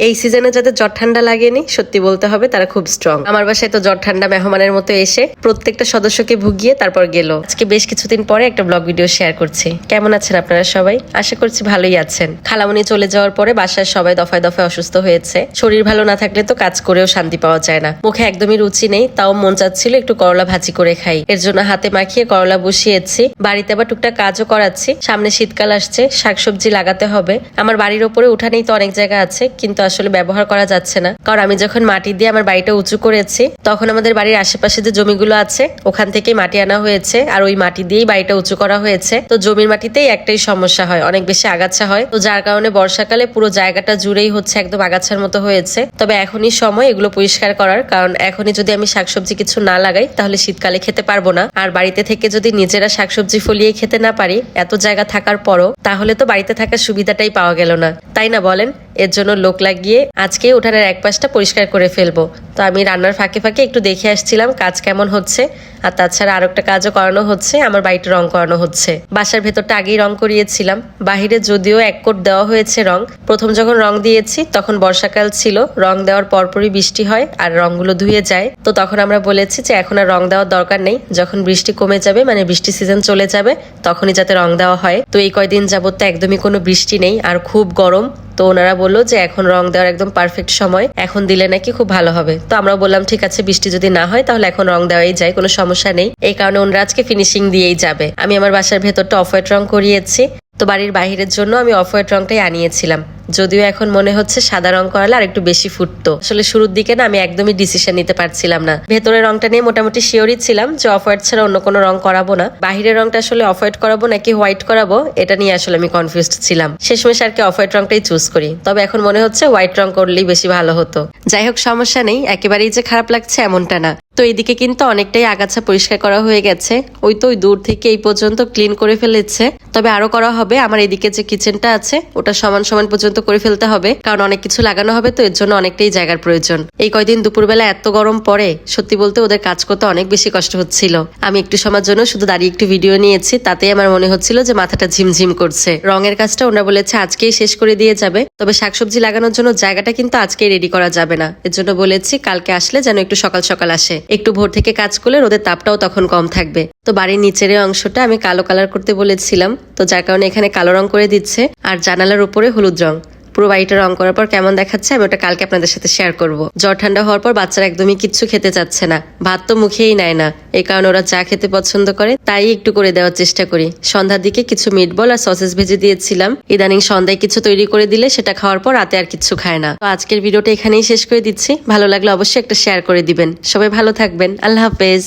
এই সিজনে যাদের জ্বর ঠান্ডা লাগেনি সত্যি বলতে হবে তারা খুব স্ট্রং। আমার বাসায় তো জ্বর ঠান্ডা মেহমানের মতো এসে প্রত্যেকটা সদস্যকে ভুগিয়ে তারপর গেল। আজকে বেশ কিছুদিন পরে একটা ব্লগ ভিডিও শেয়ার করছি। কেমন আছেন আপনারা সবাই? আশা করছি ভালোই আছেন। খালামণি চলে যাওয়ার পরে বাসার সবাই দফায় দফায় অসুস্থ হয়েছে। শরীর ভালো না থাকলে তো কাজ করেও শান্তি পাওয়া যায় না। মুখে একদমই রুচি নেই, তাও মন চাচ্ছিল একটু করলা ভাজি করে খাই। এর জন্য হাতে মাখিয়ে করলা বসিয়েছি। বাড়িতে আবার টুকটাক কাজও করাচ্ছি। সামনে শীতকাল আসছে, শাকসবজি লাগাতে হবে। আমার বাড়ির ওপরে উঠানেই তো অনেক জায়গা আছে, কিন্তু আসলে ব্যবহার করা যাচ্ছে না। কারণ আমি যখন মাটি দিয়ে আমার বাড়িটা উঁচু করেছি তখন আমাদের বাড়ির আশেপাশে যে জমিগুলো আছে ওখান থেকেই মাটি আনা হয়েছে, আর ওই মাটি দিয়েই বাড়িটা উঁচু করা হয়েছে। তো জমির মাটিতেই একটাই সমস্যা হয়, অনেক বেশি আগাছা হয়। তো যার কারণে বর্ষাকালে পুরো জায়গাটা জুড়েই হচ্ছে একদম আগাছার মতো হয়েছে। তবে এখনই সময় এগুলো পরিষ্কার করার, কারণ এখনই যদি আমি শাকসবজি কিছু না লাগাই তাহলে শীতকালে খেতে পারবো না। আর বাড়িতে থেকে যদি নিজেরা শাকসবজি ফলিয়ে খেতে না পারি এত জায়গা থাকার পরও, তাহলে তো বাড়িতে থাকার সুবিধাটাই পাওয়া গেল না, তাই না বলেন? এর জন্য লোক লাগিয়ে আজকে উঠানের এক পাশটা পরিষ্কার করে ফেলবো। তো আমি রান্নার ফাঁকে ফাঁকে একটু দেখে আসছিলাম কাজ কেমন হচ্ছে। আর তাছাড়া আরো একটা কাজও করানো হচ্ছে, আমার বাড়িটা রং করানো হচ্ছে। বাসার ভেতরটা আগেই রং করিয়েছিলাম, বাহিরে যদিও এক কোট দেওয়া হয়েছে রং। প্রথম যখন রং দিয়েছি তখন বর্ষাকাল ছিল, রং দেওয়ার পরপরই বৃষ্টি হয় আর রংগুলো ধুয়ে যায়। তো তখন আমরা বলেছি যে এখন আর রং দেওয়ার দরকার নেই, যখন বৃষ্টি কমে যাবে মানে বৃষ্টি সিজন চলে যাবে তখনই যাতে রং দেওয়া হয়। তো এই কয়দিন যাবত তো একদমই কোনো বৃষ্টি নেই আর খুব গরম। তো ওনারা বললো যে এখন রং দেওয়ার একদম পারফেক্ট সময়, এখন দিলে নাকি খুব ভালো হবে। তো আমরা বললাম ঠিক আছে, বৃষ্টি যদি না হয় তাহলে এখন রং দেওয়াই যায়, কোনো সমস্যা নেই। এই কারণে ওনারা আজকে ফিনিশিং দিয়েই যাবে। আমি আমার বাসার ভেতরটা অফ হোয়াইট রং করিয়েছি। তো বাড়ির বাহিরের জন্য আমি অফ হোয়াইট রংটাই আনিয়েছিলাম, যদিও এখন মনে হচ্ছে সাদা রং করালে আর একটু বেশি ফুটতো। আসলে শুরুর দিকে না আমি একদমই ডিসিশন নিতে পারছিলাম না। ভেতরের রংটা নিয়ে মোটামুটি শিওরই ছিলাম যে অফ হোয়াইট ছাড়া অন্য কোনো রং করাবো না। বাহিরের রংটা আসলে অফ হোয়াইট করাবো নাকি হোয়াইট করাবো এটা নিয়ে আসলে আমি কনফিউজড ছিলাম। শেষমেশ আর কি অফ হোয়াইট রংটাই চুজ করি। তবে এখন মনে হচ্ছে হোয়াইট রং করলেই বেশি ভালো হতো। যাই হোক, সমস্যা নেই, একেবারেই যে খারাপ লাগছে এমনটা না। তো এইদিকে কিন্তু অনেকটাই আগাছা পরিষ্কার করা হয়ে গেছে। ওই তো ওই দূর থেকে এই পর্যন্ত ক্লিন করে ফেলেছে। তবে আরো করা হবে। আমার এদিকে যে কিচেনটা আছে ওটা সমান সমান পর্যন্ত করে ফেলতে হবে, কারণ অনেক কিছু লাগানো হবে, তো এর জন্য অনেকটাই জায়গার প্রয়োজন। এই কয়দিন দুপুরবেলা এত গরম পড়ে, সত্যি বলতে ওদের কাজ করতে অনেক বেশি কষ্ট হচ্ছিল। আমি একটু সময়ের জন্য শুধু দাঁড়িয়ে একটু ভিডিও নিয়েছি, তাতেই আমার মনে হচ্ছিল যে মাথাটা ঝিমঝিম করছে। রঙের কাজটা ওনারা বলেছে আজকেই শেষ করে দিয়ে যাবে। তবে শাকসবজি লাগানোর জন্য জায়গাটা কিন্তু আজকেই রেডি করা যাবে না, এর জন্য বলেছি কালকে আসলে যেন একটু সকাল সকাল আসে। একটু ভোর থেকে কাজ করলে রোদের তাপটাও তখন কম থাকবে। তো বাড়ির নিচের অংশটা আমি কালো কালার করতে বলেছিলাম, তো যার কারণে এখানে কালো রং করে দিচ্ছে। আর জানালার উপরে হলুদ রং। পুরো বাড়িটা রং করার পর কেমন দেখাচ্ছে আমি ওটা কালকে আপনাদের সাথে শেয়ার করব। জ্বর ঠান্ডা হওয়ার পর বাচ্চারা একদমই কিচ্ছু খেতে চাচ্ছে না, ভাত তো মুখেই নেয় না। এই কারণে ওরা চা খেতে পছন্দ করে, তাই একটু করে দেওয়ার চেষ্টা করি। সন্ধ্যার দিকে কিছু মিটবল আর সসেস ভেজে দিয়েছিলাম। ইদানিং সন্ধ্যায় কিছু তৈরি করে দিলে সেটা খাওয়ার পর রাতে আর কিছু খায় না। তো আজকের ভিডিওটা এখানেই শেষ করে দিচ্ছি। ভালো লাগলে অবশ্যই একটা শেয়ার করে দিবেন। সবাই ভালো থাকবেন। আল্লাহ হাফেজ।